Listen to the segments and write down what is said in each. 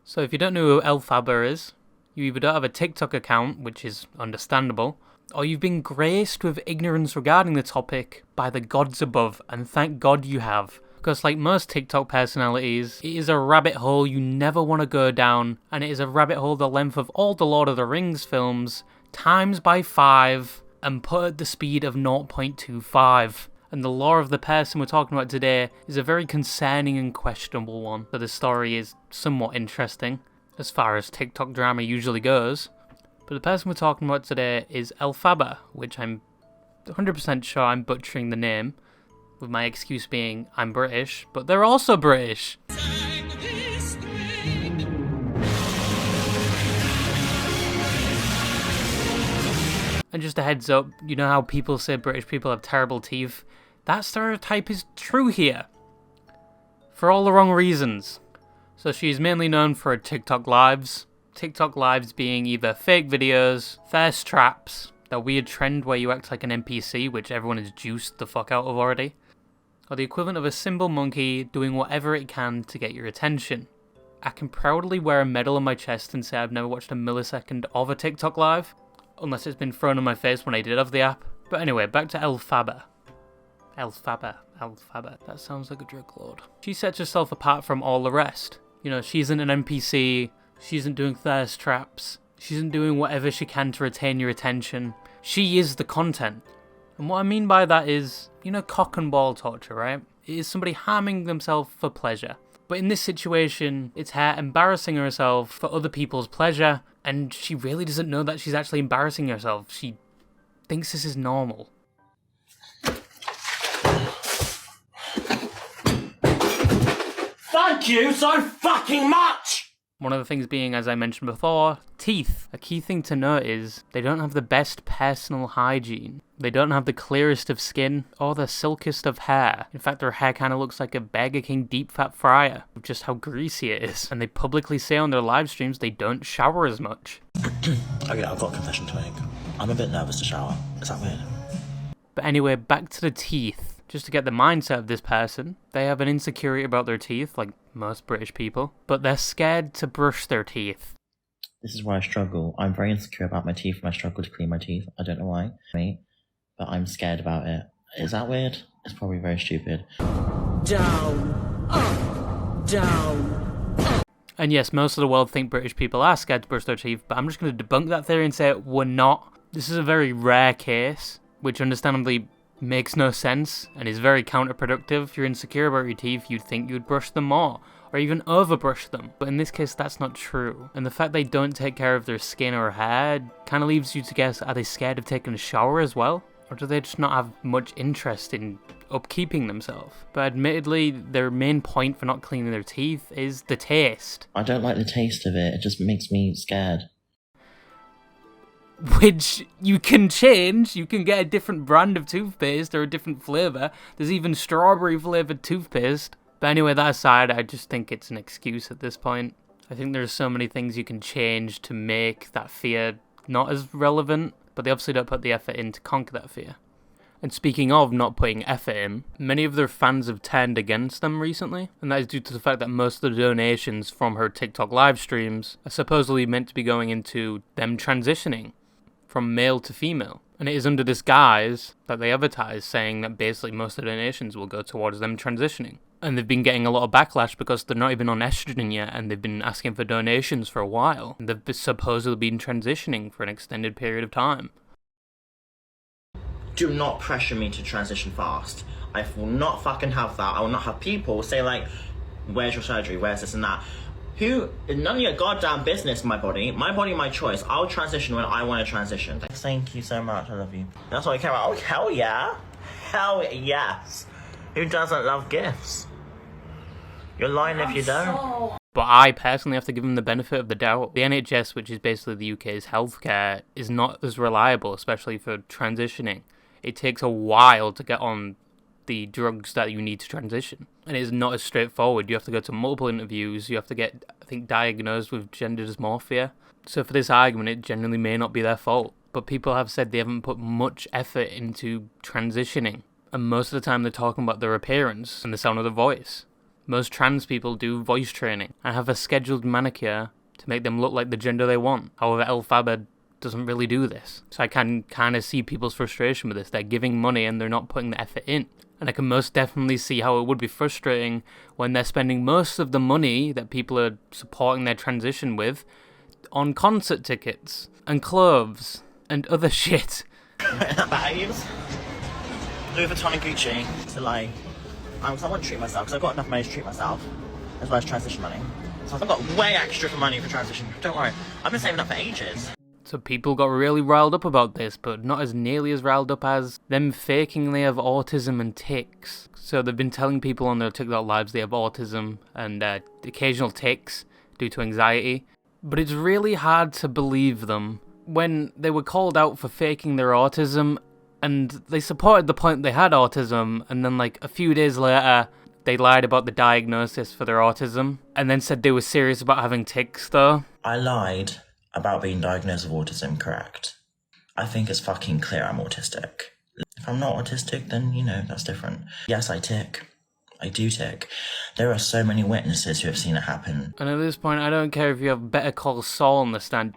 So if you don't know who Elphaba is, you either don't have a TikTok account, which is understandable, or you've been graced with ignorance regarding the topic by the gods above, and thank God you have. Because like most TikTok personalities, it is a rabbit hole you never want to go down, and it is a rabbit hole the length of all the Lord of the Rings films, times by 5, and put at the speed of 0.25. And the lore of the person we're talking about today is a very concerning and questionable one. So the story is somewhat interesting, as far as TikTok drama usually goes. But the person we're talking about today is Elphaba, which I'm 100% sure I'm butchering the name, with my excuse being I'm British, but they're also British. And just a heads up, you know how people say British people have terrible teeth? That stereotype is true here. For all the wrong reasons. So she's mainly known for her TikTok lives. TikTok lives being either fake videos, thirst traps, that weird trend where you act like an NPC, which everyone is juiced the fuck out of already, or the equivalent of a cymbal monkey doing whatever it can to get your attention. I can proudly wear a medal on my chest and say I've never watched a millisecond of a TikTok live, unless it's been thrown on my face when I did have the app. But anyway, back to Elphaba. Elphaba. That sounds like a drug lord. She sets herself apart from all the rest. You know, she isn't an NPC, she isn't doing thirst traps, she isn't doing whatever she can to retain your attention. She is the content. And what I mean by that is, you know, cock and ball torture, right? It is somebody harming themselves for pleasure. But in this situation, it's her embarrassing herself for other people's pleasure, and she really doesn't know that she's actually embarrassing herself. She thinks this is normal. Thank you so fucking much! One of the things being, as I mentioned before, teeth. A key thing to note is they don't have the best personal hygiene. They don't have the clearest of skin or the silkiest of hair. In fact, their hair kind of looks like a Burger King deep fat fryer, with just how greasy it is. And they publicly say on their live streams they don't shower as much. Okay, I've got a confession to make. I'm a bit nervous to shower. Is that weird? But anyway, back to the teeth. Just to get the mindset of this person, they have an insecurity about their teeth, like most British people, but they're scared to brush their teeth. This is where I struggle. I'm very insecure about my teeth and I struggle to clean my teeth. I don't know why, but I'm scared about it. Is that weird? It's probably very stupid. Down, up, down. And yes, most of the world think British people are scared to brush their teeth, but I'm just going to debunk that theory and say we're not. This is a very rare case, which understandably makes no sense and is very counterproductive. If you're insecure about your teeth, you'd think you'd brush them more, or even overbrush them. But in this case, that's not true. And the fact they don't take care of their skin or hair kind of leaves you to guess, are they scared of taking a shower as well? Or do they just not have much interest in upkeeping themselves? But admittedly, their main point for not cleaning their teeth is the taste. I don't like the taste of it. It just makes me scared. Which you can change. You can get a different brand of toothpaste or a different flavour. There's even strawberry flavoured toothpaste. But anyway, that aside, I just think it's an excuse at this point. I think there's so many things you can change to make that fear not as relevant, but they obviously don't put the effort in to conquer that fear. And speaking of not putting effort in, many of their fans have turned against them recently, and that is due to the fact that most of the donations from her TikTok live streams are supposedly meant to be going into them transitioning from male to female. And it is under this guise that they advertise, saying that basically most of the donations will go towards them transitioning. And they've been getting a lot of backlash because they're not even on estrogen yet, and they've been asking for donations for a while. And they've supposedly been transitioning for an extended period of time. Do not pressure me to transition fast. I will not fucking have that. I will not have people say like, where's your surgery, where's this and that. None of your goddamn business, my body, my choice. I'll transition when I want to transition. Thank you so much, I love you. That's what I care about. Oh, hell yeah. Hell yes. Who doesn't love gifts? You're lying if you don't. But I personally have to give them the benefit of the doubt. The NHS, which is basically the UK's healthcare, is not as reliable, especially for transitioning. It takes a while to get on the drugs that you need to transition. And it's not as straightforward. You have to go to multiple interviews. You have to get, I think, diagnosed with gender dysmorphia. So for this argument, it genuinely may not be their fault. But people have said they haven't put much effort into transitioning. And most of the time they're talking about their appearance and the sound of their voice. Most trans people do voice training and have a scheduled manicure to make them look like the gender they want. However, Elphaba doesn't really do this. So I can kind of see people's frustration with this. They're giving money and they're not putting the effort in. And I can most definitely see how it would be frustrating when they're spending most of the money that people are supporting their transition with on concert tickets and clothes and other shit. Babes, Louis Vuitton and Gucci to like, I want to treat myself because I've got enough money to treat myself as well as transition money. So I've got way extra for money for transition. Don't worry, I've been saving up for ages. So people got really riled up about this, but not as nearly as riled up as them faking they have autism and tics. So they've been telling people on their TikTok lives they have autism and occasional tics due to anxiety. But it's really hard to believe them when they were called out for faking their autism and they supported the point they had autism, and then like a few days later they lied about the diagnosis for their autism and then said they were serious about having tics though. I lied about being diagnosed with autism, correct? I think it's fucking clear I'm autistic. If I'm not autistic, then, you know, that's different. Yes, I tic. I do tic. There are so many witnesses who have seen it happen. And at this point, I don't care if you have Better Call Saul on the stand.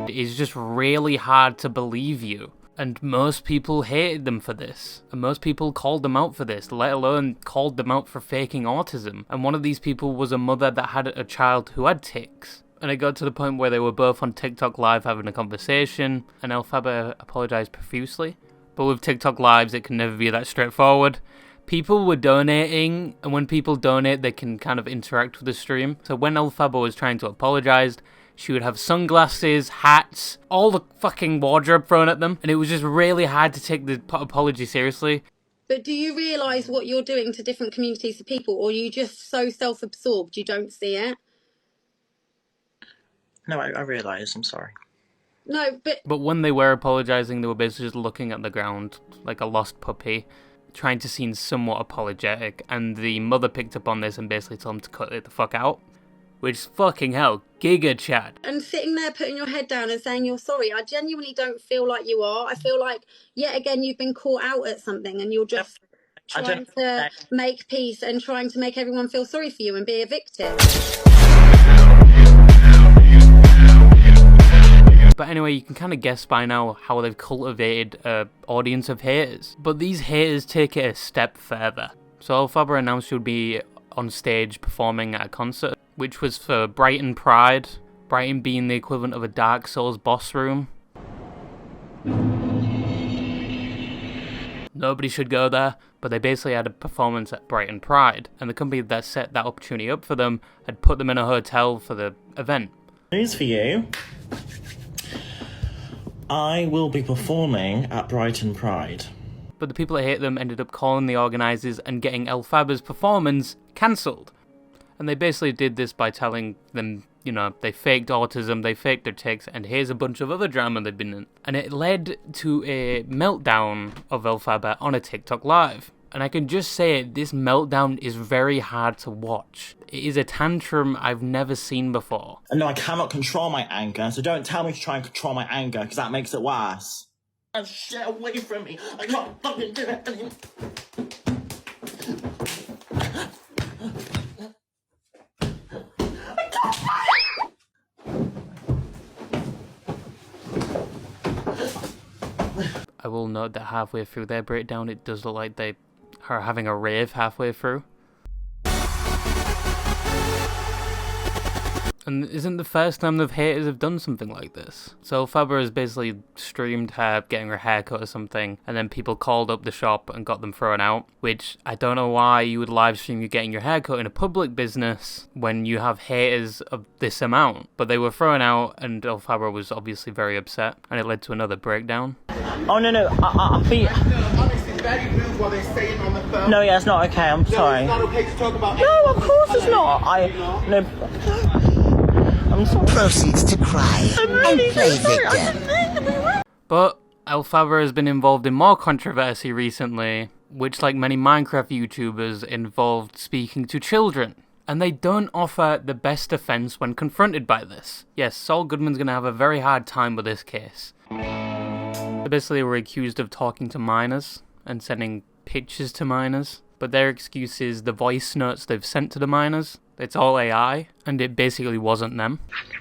It's just really hard to believe you. And most people hated them for this. And most people called them out for this, let alone called them out for faking autism. And one of these people was a mother that had a child who had tics. And it got to the point where they were both on TikTok Live having a conversation, and Elphaba apologised profusely. But with TikTok Lives, it can never be that straightforward. People were donating, and when people donate, they can kind of interact with the stream. So when Elphaba was trying to apologise, she would have sunglasses, hats, all the fucking wardrobe thrown at them, and it was just really hard to take the apology seriously. But do you realise what you're doing to different communities of people, or are you just so self-absorbed you don't see it? No, I realise, I'm sorry. No, but when they were apologising, they were basically just looking at the ground like a lost puppy, trying to seem somewhat apologetic, and the mother picked up on this and basically told them to cut it the fuck out. Which, fucking hell, giga chat. And sitting there putting your head down and saying you're sorry, I genuinely don't feel like you are. I feel like, yet again, you've been caught out at something and you're just trying to make peace and trying to make everyone feel sorry for you and be a victim. But anyway, you can kind of guess by now how they've cultivated an audience of haters. But these haters take it a step further. So Elphaba announced she would be on stage performing at a concert, which was for Brighton Pride, Brighton being the equivalent of a Dark Souls boss room. Nobody should go there, but they basically had a performance at Brighton Pride, and the company that set that opportunity up for them had put them in a hotel for the event. News for you. I will be performing at Brighton Pride. But the people that hate them ended up calling the organisers and getting Elphaba's performance cancelled. And they basically did this by telling them, you know, they faked autism, they faked their tics, and here's a bunch of other drama they've been in. And it led to a meltdown of Elphaba on a TikTok Live. And I can just say it, this meltdown is very hard to watch. It is a tantrum I've never seen before. And no, I cannot control my anger, so don't tell me to try and control my anger, because that makes it worse. Shit away from me. I can't fucking do it anymore. I will note that halfway through their breakdown, it does look like they are having a rave halfway through. And isn't the first time the haters have done something like this. So Elphaba has basically streamed her getting her hair cut or something, and then people called up the shop and got them thrown out, which I don't know why you would live stream you getting your hair cut in a public business when you have haters of this amount. But they were thrown out, and Elphaba was obviously very upset, and it led to another breakdown. Oh, no, I feel... No, yeah, it's not okay, I'm sorry. No, it's not okay to talk about... No, of course it's not. I'm sorry. Proceeds to cry and play victim. But Elphaba has been involved in more controversy recently, which, like many Minecraft YouTubers, involved speaking to children. And they don't offer the best defense when confronted by this. Yes, Saul Goodman's going to have a very hard time with this case. They basically were accused of talking to minors and sending pictures to minors. but their excuse is the voice notes they've sent to the minors. It's all AI, and it basically wasn't them.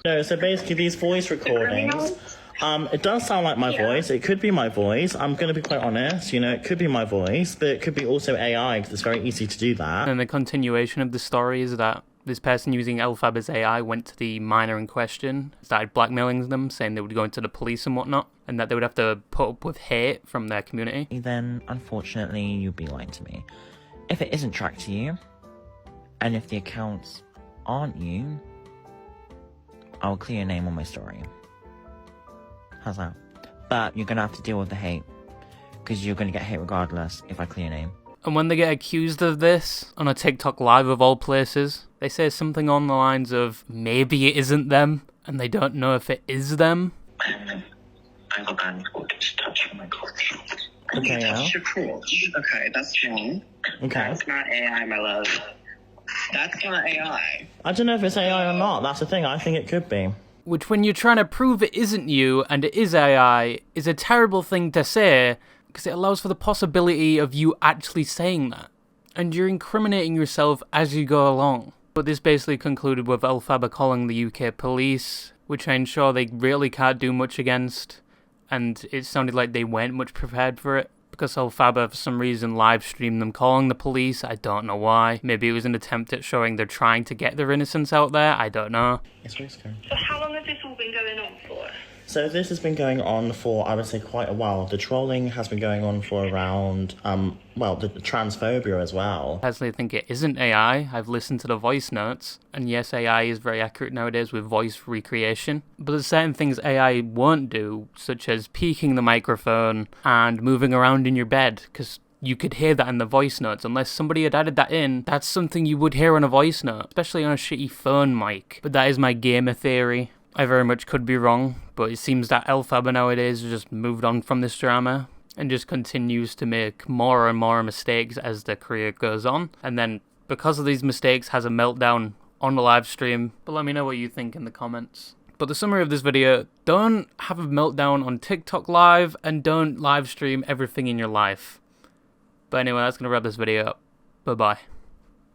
No, so basically these voice recordings, it does sound like my voice. It could be my voice. I'm going to be quite honest. You know, it could be my voice, but it could be also AI because it's very easy to do that. And the continuation of the story is that this person using Elphaba's AI went to the minor in question, started blackmailing them, saying they would go into the police and whatnot, and that they would have to put up with hate from their community. Then, unfortunately, you'd be lying to me. If it isn't tracked to you, and if the accounts aren't you, I'll clear your name on my story. How's that? But you're gonna have to deal with the hate, because you're gonna get hate regardless if I clear your name. And when they get accused of this, on a TikTok live of all places, they say something on the lines of, maybe it isn't them, and they don't know if it is them. I got banned for touching my crotch. Okay, You yeah. touched your crotch. Okay, that's wrong. Okay. That's not AI, my love. That's not AI. I don't know if it's AI or not. That's the thing. I think it could be. Which, when you're trying to prove it isn't you and it is AI, is a terrible thing to say, because it allows for the possibility of you actually saying that. And you're incriminating yourself as you go along. But this basically concluded with Elphaba calling the UK police, which I'm sure they really can't do much against, and it sounded like they weren't much prepared for it, because Elphaba for some reason live streamed them calling the police. I don't know why. Maybe it was an attempt at showing they're trying to get their innocence out there. I don't know. Yes, please go. So how long has this all been going on for? So this has been going on for, I would say, quite a while. The trolling has been going on for around, the transphobia as well. I personally think it isn't AI. I've listened to the voice notes, and yes, AI is very accurate nowadays with voice recreation, but there's certain things AI won't do, such as peeking the microphone and moving around in your bed, because you could hear that in the voice notes. Unless somebody had added that in, that's something you would hear on a voice note, especially on a shitty phone mic. But that is my gamer theory. I very much could be wrong, but it seems that Elphaba nowadays has just moved on from this drama and just continues to make more and more mistakes as their career goes on, and then because of these mistakes has a meltdown on the live stream. But let me know what you think in the comments. But the summary of this video, don't have a meltdown on TikTok live, and don't live stream everything in your life. But anyway, that's going to wrap this video up. Bye bye.